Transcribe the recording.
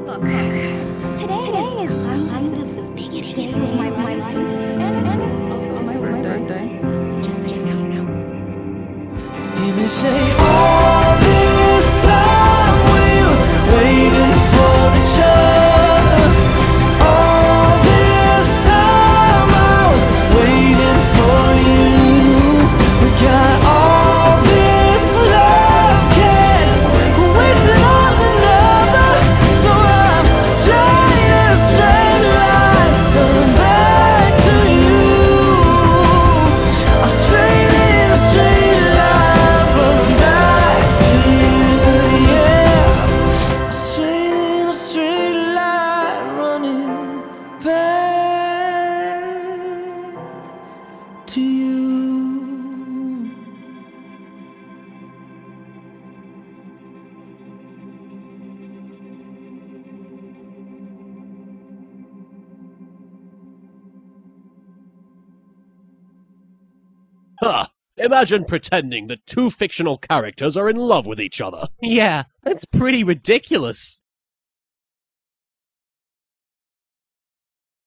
Look, today is kind of the biggest day of my life, and it's also my birthday. Just so you know. And you say all this time we were waiting for each other. All this time I was waiting for you. We got all this love, can't waste it on another. So I'm straight in a straight line, coming back to you. I'm straight in a straight line, coming back to you, yeah. Straight in a straight line, running back to you. Ha! Imagine pretending that two fictional characters are in love with each other. Yeah, that's pretty ridiculous.